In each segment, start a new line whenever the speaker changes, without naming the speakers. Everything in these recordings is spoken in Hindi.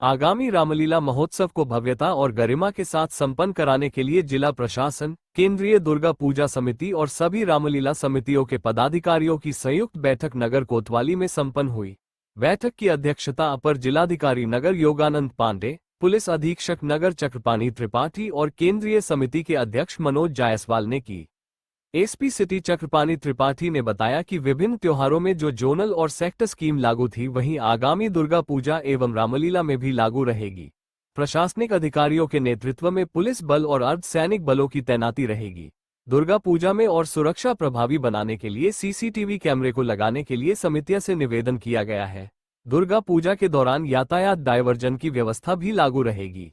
आगामी रामलीला महोत्सव को भव्यता और गरिमा के साथ संपन्न कराने के लिए जिला प्रशासन, केंद्रीय दुर्गा पूजा समिति और सभी रामलीला समितियों के पदाधिकारियों की संयुक्त बैठक नगर कोतवाली में संपन्न हुई। बैठक की अध्यक्षता अपर जिलाधिकारी नगर योगानंद पांडे, पुलिस अधीक्षक नगर चक्रपाणी त्रिपाठी और केंद्रीय समिति के अध्यक्ष मनोज जायसवाल ने की। एसपी सिटी चक्रपाणी त्रिपाठी ने बताया कि विभिन्न त्योहारों में जो जोनल और सेक्टर स्कीम लागू थी वहीं आगामी दुर्गा पूजा एवं रामलीला में भी लागू रहेगी। प्रशासनिक अधिकारियों के नेतृत्व में पुलिस बल और अर्धसैनिक बलों की तैनाती रहेगी। दुर्गा पूजा में और सुरक्षा प्रभावी बनाने के लिए सीसीटीवी कैमरे को लगाने के लिए समितियों से निवेदन किया गया है। दुर्गा पूजा के दौरान यातायात डायवर्जन की व्यवस्था भी लागू रहेगी।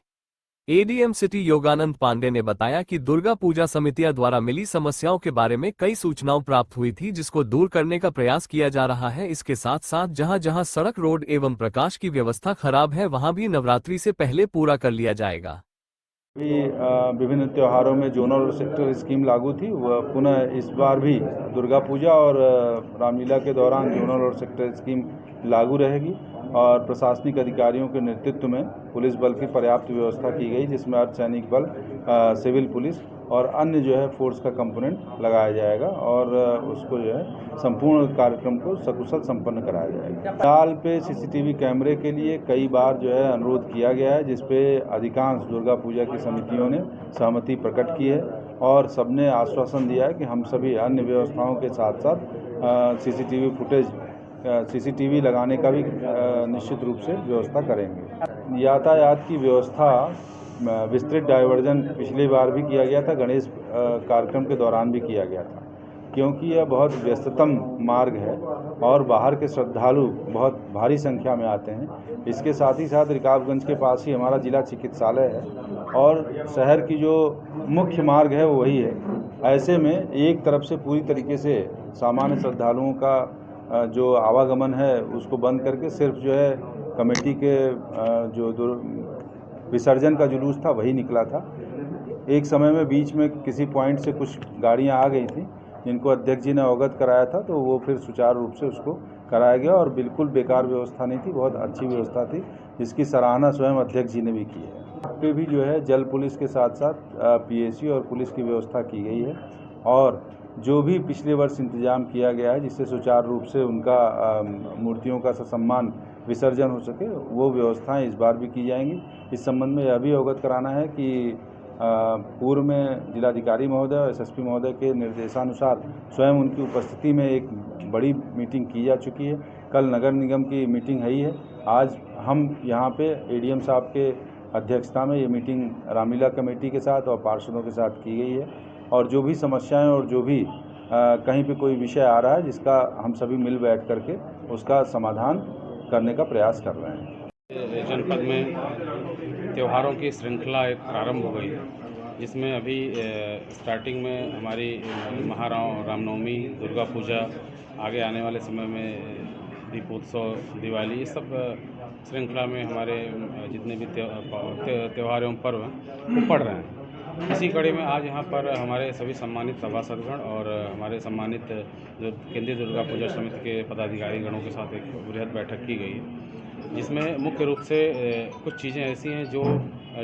एडीएम सिटी योगानंद पांडे ने बताया कि दुर्गा पूजा समितियां द्वारा मिली समस्याओं के बारे में कई सूचनाओं प्राप्त हुई थी, जिसको दूर करने का प्रयास किया जा रहा है। इसके साथ साथ जहां जहां सड़क, रोड एवं प्रकाश की व्यवस्था खराब है वहां भी नवरात्रि से पहले पूरा कर लिया जाएगा।
विभिन्न त्योहारों में जोनल और सेक्टर स्कीम लागू थी, वह पुनः इस बार भी दुर्गा पूजा और रामलीला के दौरान जोनल और सेक्टर स्कीम लागू रहेगी और प्रशासनिक अधिकारियों के नेतृत्व में पुलिस बल की पर्याप्त व्यवस्था की गई, जिसमें अर्धसैनिक बल, सिविल पुलिस और अन्य जो है फोर्स का कंपोनेंट लगाया जाएगा और उसको जो है संपूर्ण कार्यक्रम को सकुशल संपन्न कराया जाएगा। साल पे सीसीटीवी कैमरे के लिए कई बार जो है अनुरोध किया गया है, जिसपे अधिकांश दुर्गा पूजा की समितियों ने सहमति प्रकट की है और सबने आश्वासन दिया है कि हम सभी अन्य व्यवस्थाओं के साथ साथ सीसीटीवी लगाने का भी निश्चित रूप से व्यवस्था करेंगे। यातायात की व्यवस्था विस्तृत डायवर्जन पिछली बार भी किया गया था, गणेश कार्यक्रम के दौरान भी किया गया था, क्योंकि यह बहुत व्यस्ततम मार्ग है और बाहर के श्रद्धालु बहुत भारी संख्या में आते हैं। इसके साथ ही साथ रिकाबगंज के पास ही हमारा जिला चिकित्सालय है और शहर की जो मुख्य मार्ग है वो वही है। ऐसे में एक तरफ से पूरी तरीके से सामान्य श्रद्धालुओं का जो आवागमन है उसको बंद करके सिर्फ जो है कमेटी के जो विसर्जन का जुलूस था वही निकला था। एक समय में बीच में किसी पॉइंट से कुछ गाड़ियां आ गई थी, जिनको अध्यक्ष जी ने अवगत कराया था, तो वो फिर सुचारू रूप से उसको कराया गया और बिल्कुल बेकार व्यवस्था नहीं थी, बहुत अच्छी व्यवस्था थी, जिसकी सराहना स्वयं अध्यक्ष जी ने भी की है। यहाँ पे भी जो है जल पुलिस के साथ साथ पीएसी और पुलिस की व्यवस्था की गई है और जो भी पिछले वर्ष इंतजाम किया गया है जिससे सुचारू रूप से उनका मूर्तियों का ससम्मान विसर्जन हो सके, वो व्यवस्थाएं इस बार भी की जाएंगी। इस संबंध में यह भी अवगत कराना है कि पूर्व में जिलाधिकारी महोदय और एसएसपी महोदय के निर्देशानुसार स्वयं उनकी उपस्थिति में एक बड़ी मीटिंग की जा चुकी है। कल नगर निगम की मीटिंग है ही है। आज हम यहाँ पे एडीएम साहब के अध्यक्षता में ये मीटिंग रामलीला कमेटी के साथ और पार्षदों के साथ की गई है और जो भी समस्याएं और जो भी कहीं पे कोई विषय आ रहा है जिसका हम सभी मिल बैठ करके उसका समाधान करने का प्रयास कर रहे हैं।
जनपद में त्योहारों की श्रृंखला एक प्रारंभ हो गई है, जिसमें अभी स्टार्टिंग में हमारी रामनवमी, दुर्गा पूजा, आगे आने वाले समय में दीपोत्सव, दिवाली, इस सब श्रृंखला में हमारे जितने भी त्यौहार एवं पर्व हैं वो पड़ रहे हैं। इसी कड़ी में आज यहाँ पर हमारे सभी सम्मानित सभासदगण और हमारे सम्मानित जो केंद्रीय दुर्गा पूजा समिति के पदाधिकारी गणों के साथ एक बृहद बैठक की गई है, जिसमें मुख्य रूप से कुछ चीज़ें ऐसी हैं जो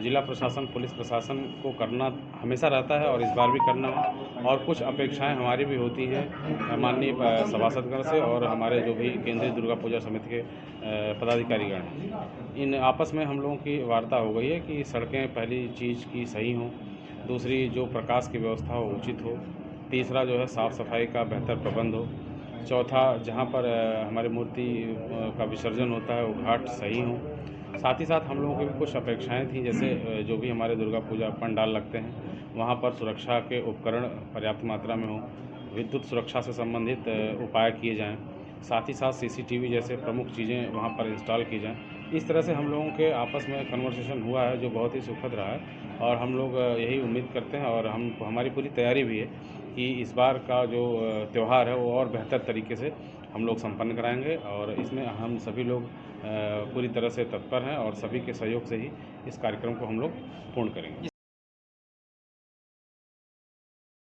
जिला प्रशासन, पुलिस प्रशासन को करना हमेशा रहता है और इस बार भी करना है और कुछ अपेक्षाएं हमारी भी होती हैं माननीय सभासदगण से और हमारे जो भी केंद्रीय दुर्गा पूजा समिति के पदाधिकारीगण हैं। इन आपस में हम लोगों की वार्ता हो गई है कि सड़कें पहली चीज़ की सही हों, दूसरी जो प्रकाश की व्यवस्था हो उचित हो, तीसरा जो है साफ़ सफाई का बेहतर प्रबंध हो, चौथा जहाँ पर हमारी मूर्ति का विसर्जन होता है वो घाट सही हों। साथ ही साथ हम लोगों की भी कुछ अपेक्षाएं थी, जैसे जो भी हमारे दुर्गा पूजा पंडाल लगते हैं वहाँ पर सुरक्षा के उपकरण पर्याप्त मात्रा में हों, विद्युत सुरक्षा से संबंधित उपाय किए जाएँ, साथ ही साथ सीसीटीवी जैसे प्रमुख चीज़ें वहाँ पर इंस्टॉल की जाएँ। इस तरह से हम लोगों के आपस में कन्वर्सेशन हुआ है जो बहुत ही सुखद रहा है और हम लोग यही उम्मीद करते हैं और हमारी पूरी तैयारी भी है कि इस बार का जो त्यौहार है वो और बेहतर तरीके से हम लोग संपन्न कराएंगे और इसमें हम सभी लोग पूरी तरह से तत्पर हैं और सभी के सहयोग से ही इस कार्यक्रम को हम लोग पूर्ण करेंगे।